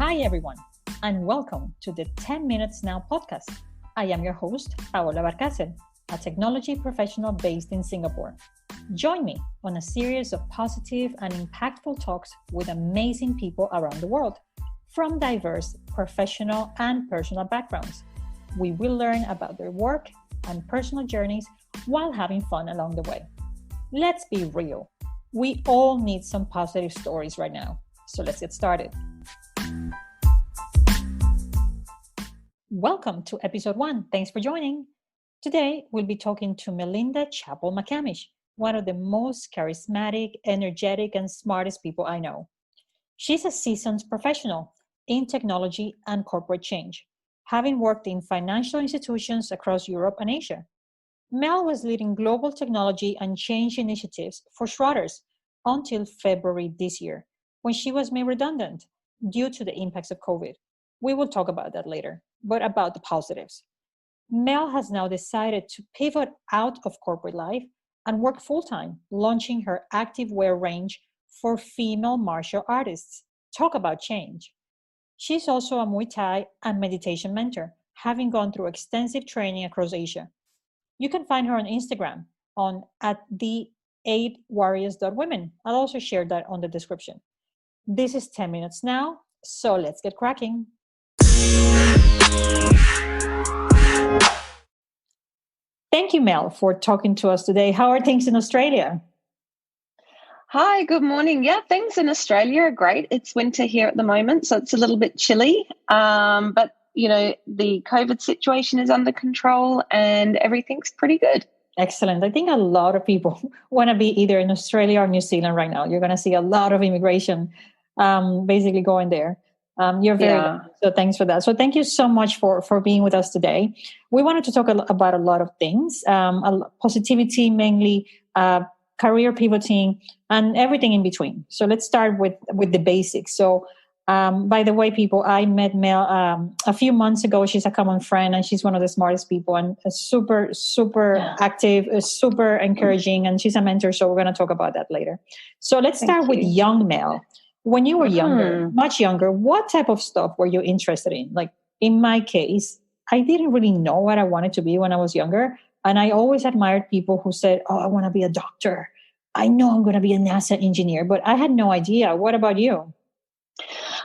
Hi, everyone, and welcome to the 10 Minutes Now podcast. I am your host, Paola Barcácer, a technology professional based in Singapore. Join me on a series of positive and impactful talks with amazing people around the world, from diverse professional and personal backgrounds. We will learn about their work and personal journeys while having fun along the way. Let's be real. We all need some positive stories right now. So let's get started. Welcome to episode 1. Thanks for joining. Today, we'll be talking to Melinda Chapple-McCamish, one of the most charismatic, energetic, and smartest people I know. She's a seasoned professional in technology and corporate change, having worked in financial institutions across Europe and Asia. Mel was leading global technology and change initiatives for Schroders until February this year, when she was made redundant due to the impacts of COVID. We will talk about that later, but about the positives. Mel has now decided to pivot out of corporate life and work full-time, launching her activewear range for female martial artists. Talk about change. She's also a Muay Thai and Meditation mentor, having gone through extensive training across Asia. You can find her on Instagram on @the8warriors.women. I'll also share that on the description. This is 10 Minutes Now, so let's get cracking. Thank you, Mel, for talking to us today. How are things in Australia? Hi, good morning. Yeah, things in Australia are great. It's winter here at the moment, so it's a little bit chilly. But, you know, the COVID situation is under control and everything's pretty good. Excellent. I think a lot of people want to be either in Australia or New Zealand right now. You're going to see a lot of immigration basically going there. You're very good. So thanks for that. So thank you so much for being with us today. We wanted to talk about a lot of things, positivity mainly, career pivoting, and everything in between. So let's start with the basics. So by the way, people, I met Mel a few months ago. She's a common friend and she's one of the smartest people and super active, super encouraging, and she's a mentor. So we're going to talk about that later. So let's start with young Mel. When you were younger, much younger, what type of stuff were you interested in? Like in my case, I didn't really know what I wanted to be when I was younger. And I always admired people who said, oh, I want to be a doctor. I know I'm going to be a NASA engineer, but I had no idea. What about you?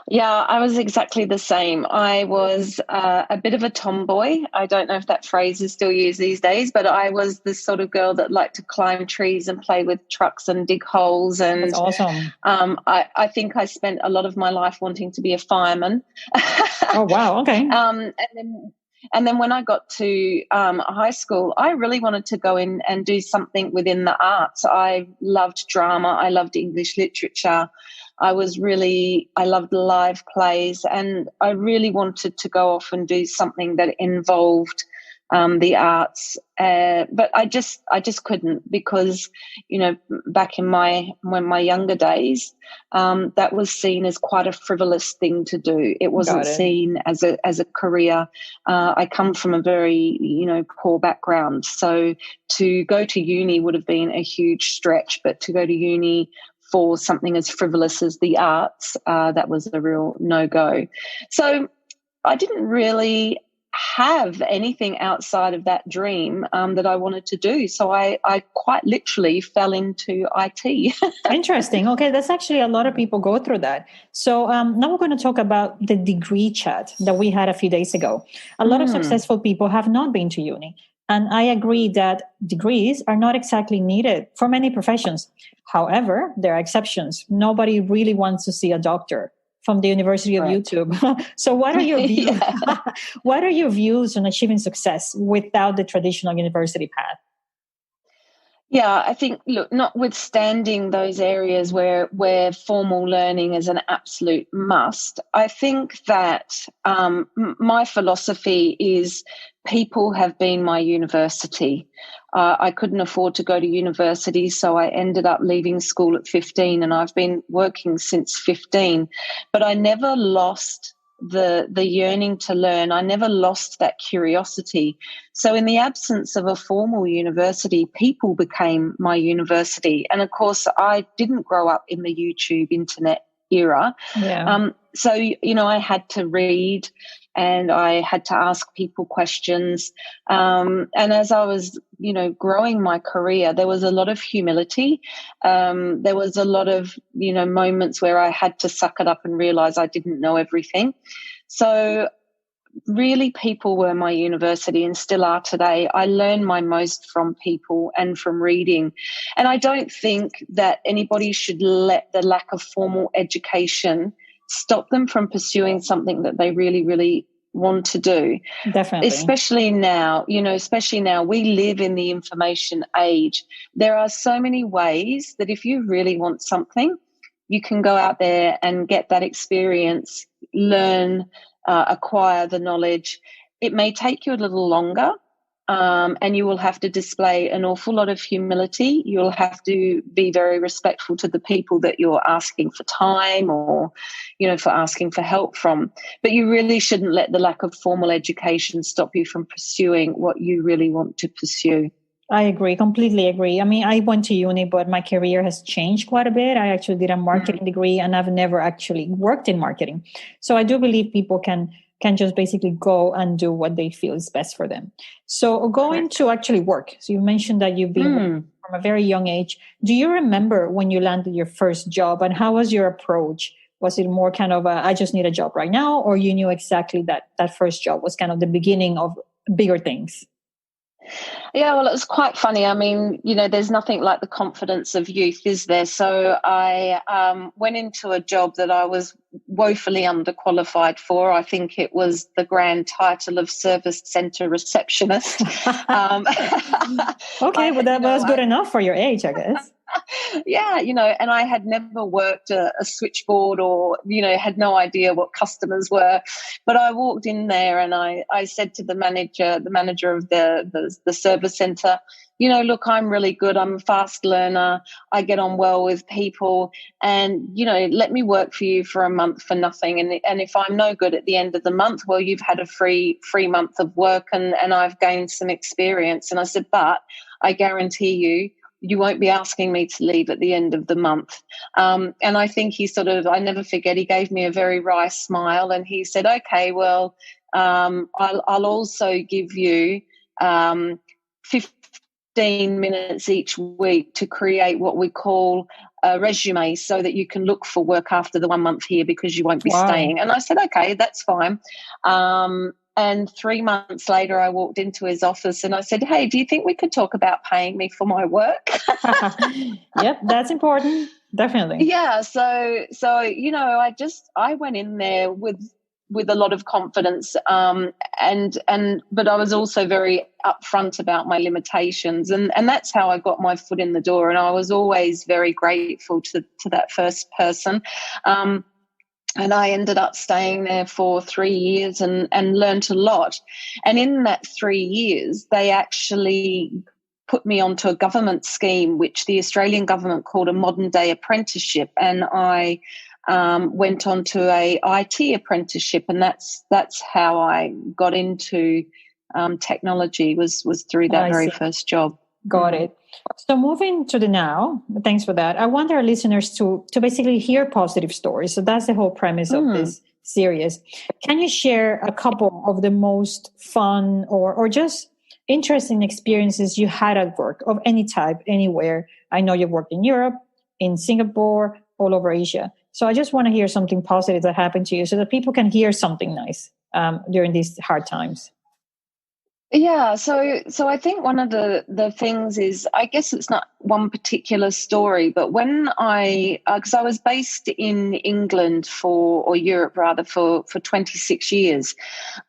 Yeah, I was exactly the same. I was a bit of a tomboy. I don't know if that phrase is still used these days, but I was the sort of girl that liked to climb trees and play with trucks and dig holes. And that's awesome. I think I spent a lot of my life wanting to be a fireman. Oh, wow. Okay. And then when I got to high school, I really wanted to go in and do something within the arts. I loved drama. I loved English literature. I loved live plays, and I really wanted to go off and do something that involved the arts. But I just couldn't because, you know, back in my younger days, that was seen as quite a frivolous thing to do. It wasn't seen as a career. I come from a very, you know, poor background. So to go to uni would have been a huge stretch, but to go to uni for something as frivolous as the arts, that was a real no-go. So I didn't really have anything outside of that dream that I wanted to do. So I quite literally fell into IT. Interesting. Okay, that's actually a lot of people go through that. So now we're going to talk about the degree chat that we had a few days ago. A lot of successful people have not been to uni. And I agree that degrees are not exactly needed for many professions. However, there are exceptions. Nobody really wants to see a doctor from the University of YouTube. So what are your views? What are your views on achieving success without the traditional university path? Yeah, I think, look, notwithstanding those areas where formal learning is an absolute must, I think that my philosophy is people have been my university. I couldn't afford to go to university, so I ended up leaving school at 15, and I've been working since 15. But I never lost the yearning to learn. I never lost that curiosity. So in the absence of a formal university, people became my university. And of course, I didn't grow up in the YouTube internet era. Yeah. So, I had to read and I had to ask people questions. And as I was, growing my career, there was a lot of humility. There was a lot of, moments where I had to suck it up and realize I didn't know everything. So really, people were my university and still are today. I learn my most from people and from reading. And I don't think that anybody should let the lack of formal education stop them from pursuing something that they really, really want to do. Definitely. Especially now, we live in the information age. There are so many ways that if you really want something, you can go out there and get that experience, learn, acquire the knowledge. It may take you a little longer, and you will have to display an awful lot of humility. You'll have to be very respectful to the people that you're asking for time or, for asking for help from. But you really shouldn't let the lack of formal education stop you from pursuing what you really want to pursue. I agree, completely agree. I mean, I went to uni, but my career has changed quite a bit. I actually did a marketing degree and I've never actually worked in marketing. So I do believe people can just basically go and do what they feel is best for them. So going to actually work. So you mentioned that you've been working from a very young age. Do you remember when you landed your first job and how was your approach? Was it more kind of I just need a job right now, or you knew exactly that first job was kind of the beginning of bigger things? Yeah, well, it was quite funny. I mean, there's nothing like the confidence of youth, is there? So I went into a job that I was woefully underqualified for. I think it was the grand title of service centre receptionist. Okay, well, that was good enough for your age, I guess. Yeah, and I had never worked a switchboard or, had no idea what customers were. But I walked in there and I said to the manager of the service centre, look, I'm really good. I'm a fast learner. I get on well with people and, let me work for you for a month for nothing. And if I'm no good at the end of the month, well, you've had a free month of work and I've gained some experience. And I said, but I guarantee you won't be asking me to leave at the end of the month. And I think I never forget, he gave me a very wry smile and he said, okay, well, I'll also give you 15 minutes each week to create what we call a resume so that you can look for work after the 1 month here because you won't be staying. And I said, okay, that's fine. And 3 months later, I walked into his office and I said, hey, do you think we could talk about paying me for my work? Yep, that's important. Definitely. Yeah. So I went in there with a lot of confidence, but I was also very upfront about my limitations, and that's how I got my foot in the door. And I was always very grateful to that first person. And I ended up staying there for 3 years and learnt a lot. And in that 3 years, they actually put me onto a government scheme, which the Australian government called a modern day apprenticeship. And I went on to a IT apprenticeship, and that's how I got into technology was through that very first job. Got it. So moving to the now, thanks for that. I want our listeners to basically hear positive stories. So that's the whole premise of this series. Can you share a couple of the most fun or just interesting experiences you had at work of any type, anywhere? I know you've worked in Europe, in Singapore, all over Asia. So I just want to hear something positive that happened to you so that people can hear something nice during these hard times. Yeah, so I think one of the things is, I guess it's not one particular story, but when because I was based in England or Europe rather, for 26 years.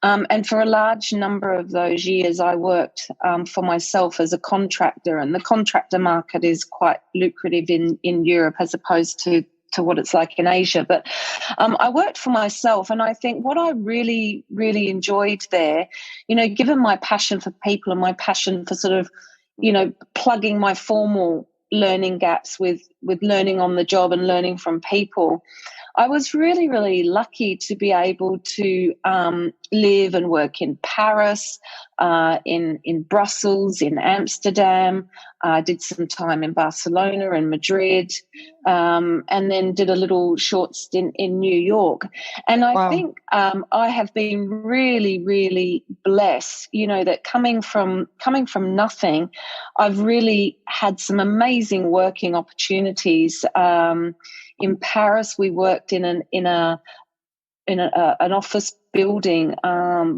And for a large number of those years, I worked for myself as a contractor, and the contractor market is quite lucrative in Europe as opposed to what it's like in Asia. But I worked for myself, and I think what I really, really enjoyed there, given my passion for people and my passion for sort of, plugging my formal learning gaps with learning on the job and learning from people, I was really, really lucky to be able to live and work in Paris, in Brussels, in Amsterdam, I did some time in Barcelona and Madrid, and then did a little short stint in New York. And I think I have been really, really blessed, that coming from nothing, I've really had some amazing working opportunities. In Paris, we worked in an office building.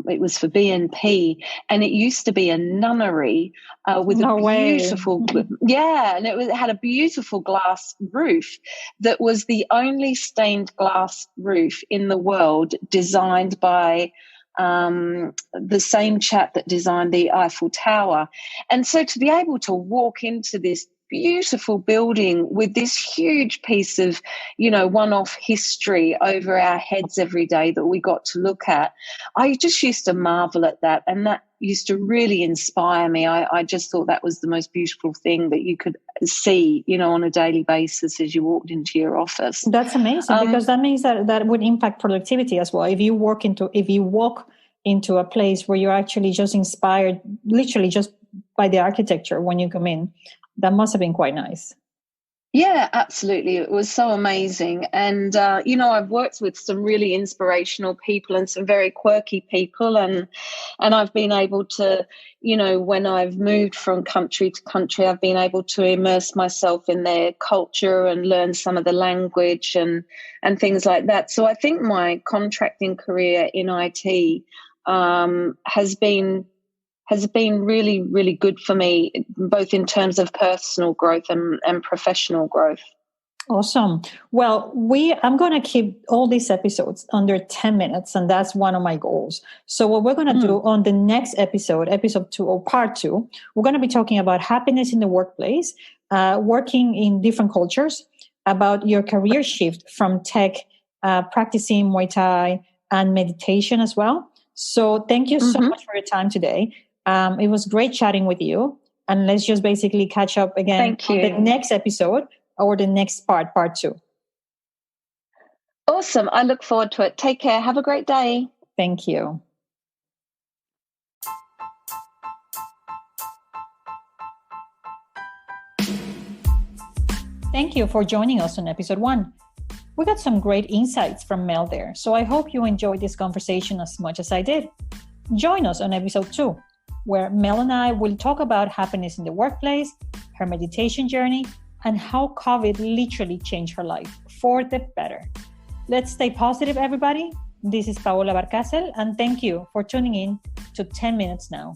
It was for BNP, and it used to be a nunnery with beautiful, and it had a beautiful glass roof that was the only stained glass roof in the world, designed by the same chap that designed the Eiffel Tower. And so to be able to walk into this beautiful building with this huge piece of, one-off history over our heads every day that we got to look at, I just used to marvel at that. And that used to really inspire me. I just thought that was the most beautiful thing that you could see, on a daily basis as you walked into your office. That's amazing, because that means that would impact productivity as well. If you walk into a place where you're actually just inspired, literally just by the architecture when you come in, that must have been quite nice. Yeah, absolutely. It was so amazing. And, I've worked with some really inspirational people and some very quirky people. And I've been able to, when I've moved from country to country, I've been able to immerse myself in their culture and learn some of the language and things like that. So I think my contracting career in IT has been really, really good for me, both in terms of personal growth and professional growth. Awesome. Well, I'm going to keep all these episodes under 10 minutes, and that's one of my goals. So what we're going to do on the next episode 2 or part 2, we're going to be talking about happiness in the workplace, working in different cultures, about your career shift from tech, practicing Muay Thai and meditation as well. So thank you so much for your time today. It was great chatting with you, and let's just basically catch up again on the next episode or the next part 2. Awesome. I look forward to it. Take care. Have a great day. Thank you. Thank you for joining us on episode 1. We got some great insights from Mel there, so I hope you enjoyed this conversation as much as I did. Join us on episode 2. Where Mel and I will talk about happiness in the workplace, her meditation journey, and how COVID literally changed her life for the better. Let's stay positive, everybody. This is Paola Barcasel, and thank you for tuning in to 10 Minutes Now.